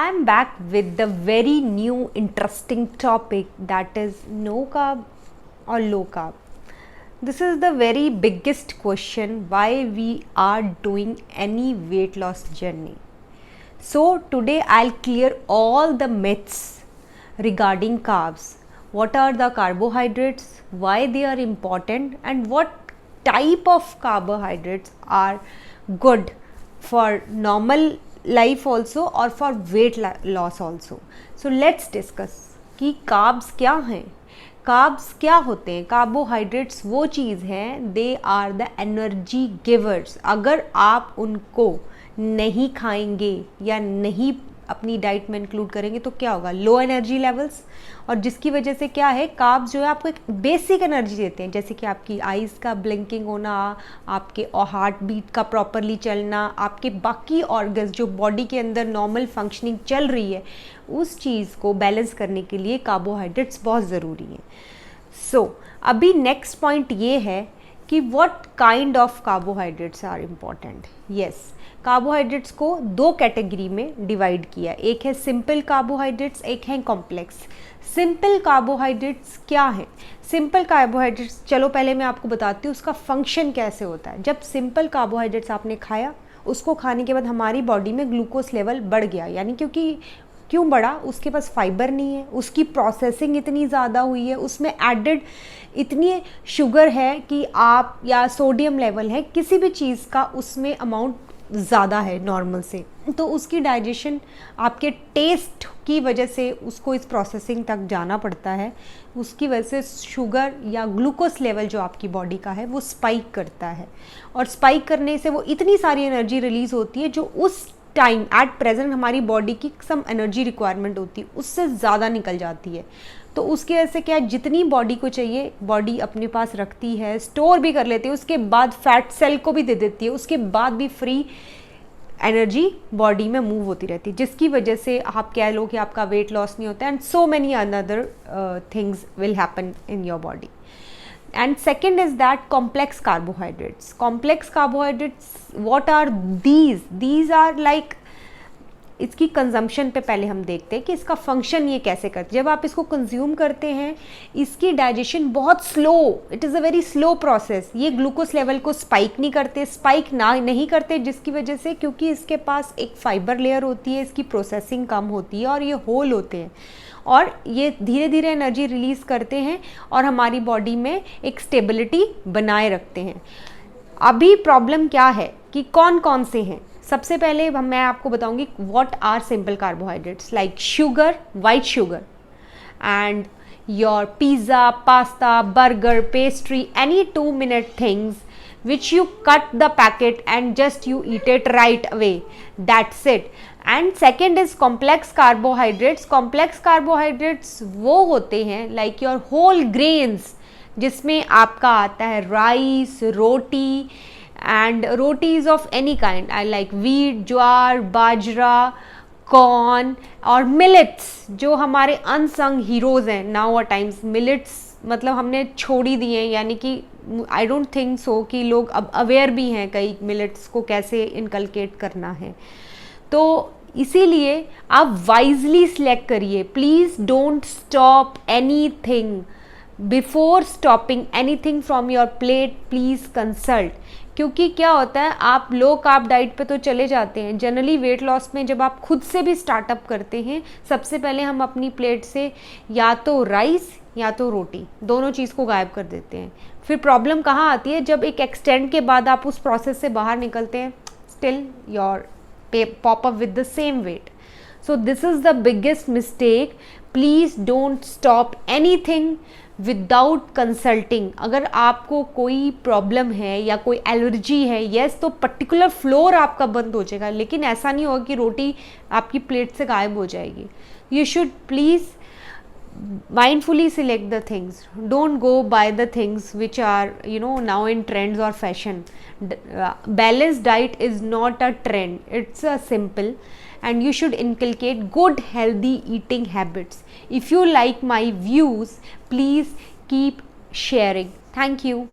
I am back with the very new interesting topic, that is no carb or low carb. This is the very biggest question why we are doing any weight loss journey. So today I'll clear all the myths regarding carbs. What are the carbohydrates, why they are important, and what type of carbohydrates are good for normal life also or for weight loss also. So let's discuss कि carbs क्या हैं. Carbs क्या होते हैं? Carbohydrates वो चीज़ हैं, they are the energy givers. अगर आप उनको नहीं खाएंगे या नहीं अपनी डाइट में इंक्लूड करेंगे तो क्या होगा? लो एनर्जी लेवल्स, और जिसकी वजह से क्या है, कार्ब्स जो है आपको एक बेसिक एनर्जी देते हैं, जैसे कि आपकी आइज़ का ब्लिंकिंग होना, आपके हार्ट बीट का प्रॉपरली चलना, आपके बाकी ऑर्गन्स जो बॉडी के अंदर नॉर्मल फंक्शनिंग चल रही है, उस चीज़ को बैलेंस करने के लिए कार्बोहाइड्रेट्स बहुत ज़रूरी हैं. सो अभी नेक्स्ट पॉइंट ये है कि what kind of carbohydrates are important. Yes, carbohydrates को दो कैटेगरी में डिवाइड किया. एक है सिंपल कार्बोहाइड्रेट्स, एक है कॉम्प्लेक्स. सिंपल कार्बोहाइड्रेट्स क्या है? सिंपल कार्बोहाइड्रेट्स, चलो पहले मैं आपको बताती हूँ उसका फंक्शन कैसे होता है. जब सिंपल कार्बोहाइड्रेट्स आपने खाया, उसको खाने के बाद हमारी बॉडी में ग्लूकोज लेवल बढ़ गया, यानी क्योंकि क्यों बढ़ा? उसके पास फाइबर नहीं है, उसकी प्रोसेसिंग इतनी ज़्यादा हुई है, उसमें एडेड इतनी शुगर है कि आप, या सोडियम लेवल है, किसी भी चीज़ का उसमें अमाउंट ज़्यादा है नॉर्मल से, तो उसकी डाइजेशन आपके टेस्ट की वजह से उसको इस प्रोसेसिंग तक जाना पड़ता है. उसकी वजह से शुगर या ग्लूकोज लेवल जो आपकी बॉडी का है वो स्पाइक करता है, और स्पाइक करने से वो इतनी सारी एनर्जी रिलीज़ होती है जो उस टाइम एट प्रेजेंट हमारी बॉडी की सम एनर्जी रिक्वायरमेंट होती है उससे ज़्यादा निकल जाती है. तो उसकी वजह से क्या है, जितनी बॉडी को चाहिए बॉडी अपने पास रखती है, स्टोर भी कर लेती है, उसके बाद फैट सेल को भी दे देती है, उसके बाद भी फ्री एनर्जी बॉडी में मूव होती रहती है, जिसकी वजह से आप कह लो कि आपका वेट लॉस नहीं होता, and so many another things will happen in your body. And second is that complex carbohydrates. Complex carbohydrates, what are these? These are like, इसकी कंजम्पशन पे पहले हम देखते हैं कि इसका फंक्शन ये कैसे करते हैं. जब आप इसको कंज्यूम करते हैं, इसकी डाइजेशन बहुत slow, it is a very slow process. ये ग्लूकोज लेवल को स्पाइक नहीं करते, स्पाइक नहीं करते, जिसकी वजह से, क्योंकि इसके पास एक फाइबर लेयर होती है, इसकी प्रोसेसिंग कम होती है, और ये होल होते हैं, और ये धीरे धीरे एनर्जी रिलीज़ करते हैं और हमारी बॉडी में एक स्टेबिलिटी बनाए रखते हैं. अभी प्रॉब्लम क्या है कि कौन कौन से हैं. सबसे पहले मैं आपको बताऊंगी what are simple carbohydrates, like sugar, white sugar, and your pizza, pasta, burger, pastry, any 2-minute things which you cut the packet and just you eat it right away. That's it. And second is complex carbohydrates. Complex carbohydrates वो होते हैं like your whole grains, जिसमें आपका आता है rice, roti, and rotis of any kind. I like wheat, jowar, bajra, corn और millets, जो हमारे अनसंग हीरोज़ हैं नाउ अ टाइम्स. मिलेट्स मतलब हमने छोड़ ही दिए हैं, यानी कि आई डोंट थिंक सो कि लोग अब अवेयर भी हैं कई मिलेट्स को कैसे इनकलकेट करना है. तो इसीलिए आप वाइजली सिलेक्ट करिए. Please don't stop any thing. Before stopping any thing from your plate, please consult. क्योंकि क्या होता है, आप लो कार्ब डाइट पे तो चले जाते हैं. जनरली वेट लॉस में जब आप खुद से भी स्टार्टअप करते हैं, सबसे पहले हम अपनी प्लेट से या तो राइस या तो रोटी, दोनों चीज़ को गायब कर देते हैं. फिर प्रॉब्लम कहाँ आती है, जब एक एक्सटेंड के बाद आप उस प्रोसेस से बाहर निकलते हैं, still your pop up with the same weight. So this is the biggest mistake. Please don't stop anything without consulting. अगर आपको कोई प्रॉब्लम है या कोई एलर्जी है, येस, तो पर्टिकुलर फ्लोर आपका बंद हो जाएगा, लेकिन ऐसा नहीं होगा कि रोटी आपकी प्लेट से गायब हो जाएगी. You should please mindfully select the things. Don't go by the things which are now in trends or fashion. Balanced diet is not a trend, it's a simple, and you should inculcate good healthy eating habits. If you like my views, please keep sharing. Thank you.